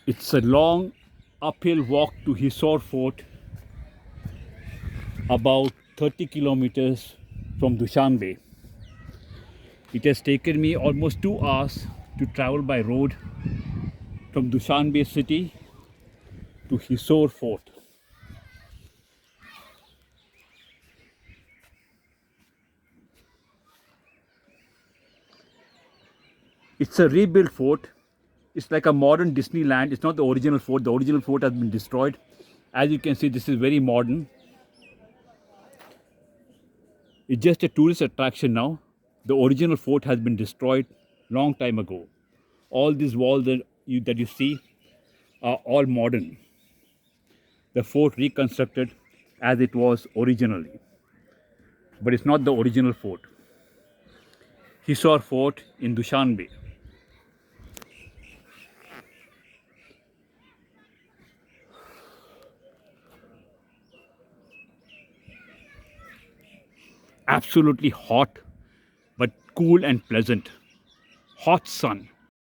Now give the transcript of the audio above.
It's a long uphill walk to Hisor Fort, about 30 kilometers from Dushanbe. It has taken me almost 2 hours to travel by road from Dushanbe city to Hisor Fort. It's a rebuilt fort. It's like a modern Disneyland. It's not the original fort. The original fort has been destroyed. As you can see, this is very modern. It's just a tourist attraction now. The original fort has been destroyed long time ago. All these walls that you see are all modern. The fort reconstructed as it was originally. But it's not the original fort. Hisor Fort in Dushanbe. Absolutely hot, but cool and pleasant. Hot sun,